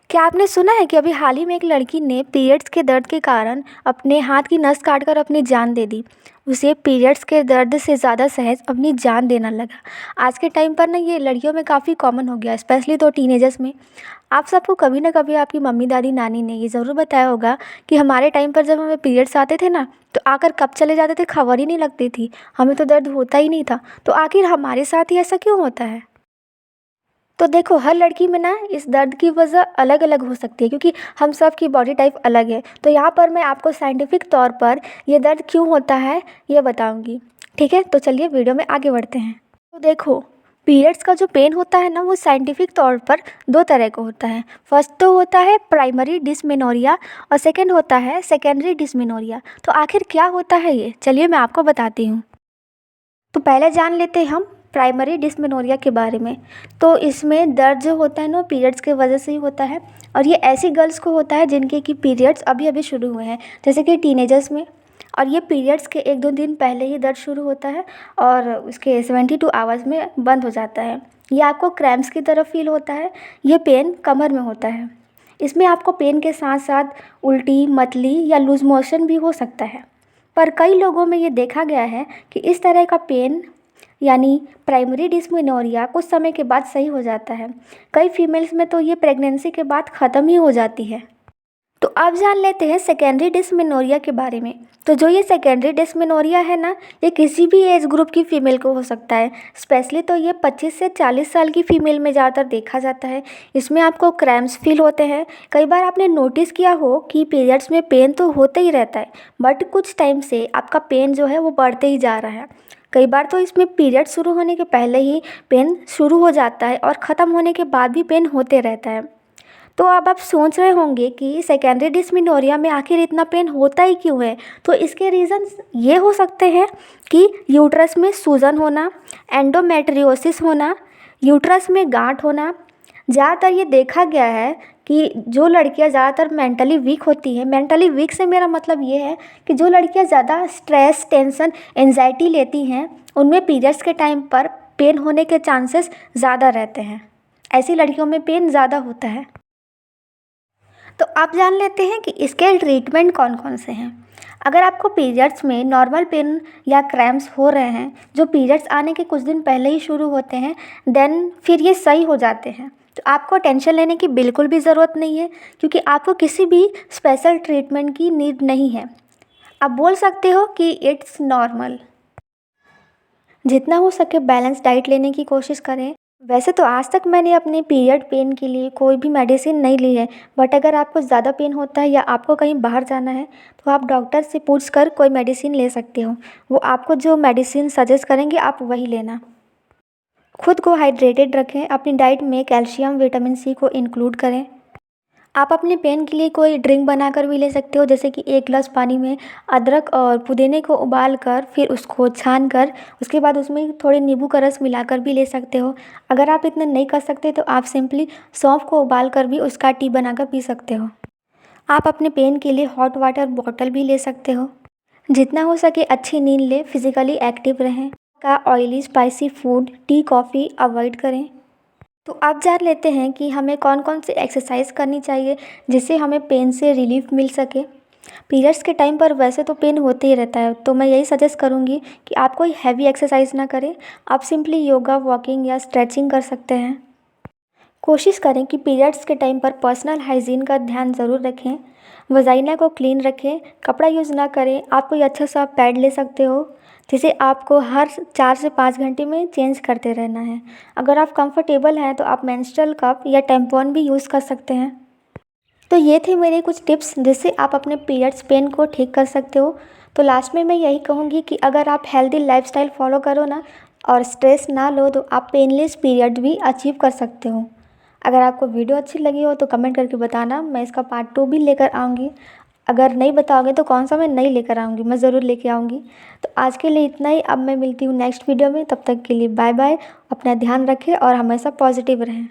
क्या आपने सुना है कि अभी हाल ही में एक लड़की ने पीरियड्स के दर्द के कारण अपने हाथ की नस काटकर अपनी जान दे दी। उसे पीरियड्स के दर्द से ज़्यादा सहज अपनी जान देना लगा। आज के टाइम पर ना ये लड़कियों में काफ़ी कॉमन हो गया, स्पेशली तो टीनेजर्स में। आप सबको कभी ना कभी आपकी मम्मी दादी नानी ने ये ज़रूर बताया होगा कि हमारे टाइम पर जब हमें पीरियड्स आते थे ना, तो आकर कब चले जाते थे खबर ही नहीं लगती थी। हमें तो दर्द होता ही नहीं था। तो आखिर हमारे साथ ही ऐसा क्यों होता है? तो देखो, हर लड़की में ना इस दर्द की वजह अलग अलग हो सकती है, क्योंकि हम सब की बॉडी टाइप अलग है। तो यहाँ पर मैं आपको साइंटिफिक तौर पर ये दर्द क्यों होता है ये बताऊंगी। ठीक है, तो चलिए वीडियो में आगे बढ़ते हैं। तो देखो, पीरियड्स का जो पेन होता है ना, वो साइंटिफिक तौर पर दो तरह का होता है। फर्स्ट तो होता है प्राइमरी डिस्मेनोरिया और सेकेंड होता है सेकेंडरी डिस्मेनोरिया। तो आखिर क्या होता है ये, चलिए मैं आपको बताती हूँ। तो पहले जान लेते हैं हम प्राइमरी डिस्मेनोरिया के बारे में। तो इसमें दर्द जो होता है ना, पीरियड्स की वजह से ही होता है। और ये ऐसी गर्ल्स को होता है जिनके कि पीरियड्स अभी अभी शुरू हुए हैं, जैसे कि टीनेजर्स में। और ये पीरियड्स के 1-2 दिन पहले ही दर्द शुरू होता है और उसके 72 आवर्स में बंद हो जाता है। ये आपको क्रैम्प्स की तरफ फील होता है। ये पेन कमर में होता है। इसमें आपको पेन के साथ साथ उल्टी, मतली या लूज मोशन भी हो सकता है। पर कई लोगों में ये देखा गया है कि इस तरह का पेन यानी प्राइमरी डिस्मेनोरिया कुछ समय के बाद सही हो जाता है। कई फीमेल्स में तो ये प्रेगनेंसी के बाद ख़त्म ही हो जाती है। तो अब जान लेते हैं सेकेंडरी डिस्मेनोरिया के बारे में। तो जो ये सेकेंडरी डिस्मेनोरिया है ना, ये किसी भी एज ग्रुप की फ़ीमेल को हो सकता है। स्पेशली तो ये 25 से 40 साल की फ़ीमेल में ज़्यादातर देखा जाता है। इसमें आपको क्रैम्प्स फील होते हैं। कई बार आपने नोटिस किया हो कि पीरियड्स में पेन तो होता ही रहता है, बट कुछ टाइम से आपका पेन जो है वो बढ़ते ही जा रहा है। कई बार तो इसमें पीरियड शुरू होने के पहले ही पेन शुरू हो जाता है और ख़त्म होने के बाद भी पेन होते रहता है। तो अब आप सोच रहे होंगे कि सेकेंडरी डिस्मेनोरिया में आखिर इतना पेन होता ही क्यों है। तो इसके रीज़न्स ये हो सकते हैं कि यूट्रस में सूजन होना, एंडोमेट्रियोसिस होना, यूट्रस में गांठ होना। ज़्यादातर ये देखा गया है कि जो लड़कियां ज़्यादातर मेंटली वीक होती हैं, मेंटली वीक से मेरा मतलब ये है कि जो लड़कियां ज़्यादा स्ट्रेस, टेंशन, एंजाइटी लेती हैं, उनमें पीरियड्स के टाइम पर पेन होने के चांसेस ज़्यादा रहते हैं। ऐसी लड़कियों में पेन ज़्यादा होता है। तो आप जान लेते हैं कि इसके ट्रीटमेंट कौन कौन से हैं। अगर आपको पीरियड्स में नॉर्मल पेन या क्रैम्प्स हो रहे हैं, जो पीरियड्स आने के कुछ दिन पहले ही शुरू होते हैं, देन फिर ये सही हो जाते हैं। तो आपको टेंशन लेने की बिल्कुल भी ज़रूरत नहीं है, क्योंकि आपको किसी भी स्पेशल ट्रीटमेंट की नीड नहीं है। आप बोल सकते हो कि इट्स नॉर्मल। जितना हो सके बैलेंस डाइट लेने की कोशिश करें। वैसे तो आज तक मैंने अपने पीरियड पेन के लिए कोई भी मेडिसिन नहीं ली है, बट अगर आपको ज़्यादा पेन होता है या आपको कहीं बाहर जाना है, तो आप डॉक्टर से पूछ कर कोई मेडिसिन ले सकते हो। वो आपको जो मेडिसिन सजेस्ट करेंगे आप वही लेना। खुद को हाइड्रेटेड रखें, अपनी डाइट में कैल्शियम, विटामिन सी को इंक्लूड करें। आप अपने पेन के लिए कोई ड्रिंक बनाकर भी ले सकते हो, जैसे कि 1 गिलास पानी में अदरक और पुदीने को उबाल कर फिर उसको छान कर उसके बाद उसमें थोड़े नींबू का रस मिलाकर भी ले सकते हो। अगर आप इतना नहीं कर सकते तो आप सिंपली सौंफ को उबाल कर भी उसका टी बनाकर पी सकते हो। आप अपने पेन के लिए हॉट वाटर बॉटल भी ले सकते हो। जितना हो सके अच्छी नींद लें, फिजिकली एक्टिव रहें। का oily spicy food, T, coffee avoid करें। तो अब जान लेते हैं कि हमें कौन कौन सी एक्सरसाइज करनी चाहिए जिससे हमें पेन से रिलीफ मिल सके। पीरियड्स के टाइम पर वैसे तो पेन होते ही रहता है, तो मैं यही सजेस्ट करूँगी कि आप कोई हैवी एक्सरसाइज ना करें। आप सिंपली योगा, वॉकिंग या स्ट्रेचिंग कर सकते हैं। कोशिश करें कि पीरियड्स के टाइम पर पर्सनल हाइजीन का ध्यान ज़रूर रखें। वजाइना को क्लीन रखें। कपड़ा यूज़ ना करें। आप कोई अच्छा सा पैड ले सकते हो जिसे आपको हर 4 से 5 घंटे में चेंज करते रहना है। अगर आप कंफर्टेबल हैं तो आप मेंस्ट्रुअल कप या टेम्पॉन भी यूज़ कर सकते हैं। तो ये थे मेरे कुछ टिप्स जिससे आप अपने पीरियड्स पेन को ठीक कर सकते हो। तो लास्ट में मैं यही कहूँगी कि अगर आप हेल्दी लाइफस्टाइल फॉलो करो ना और स्ट्रेस ना लो, तो आप पेनलेस पीरियड भी अचीव कर सकते हो। अगर आपको वीडियो अच्छी लगी हो तो कमेंट करके बताना, मैं इसका पार्ट 2 भी लेकर आऊँगी। अगर नहीं बताओगे तो कौन सा मैं नहीं लेकर आऊँगी, मैं ज़रूर लेके आऊँगी। तो आज के लिए इतना ही। अब मैं मिलती हूँ नेक्स्ट वीडियो में, तब तक के लिए बाय बाय। अपना ध्यान रखें और हमेशा पॉजिटिव रहें।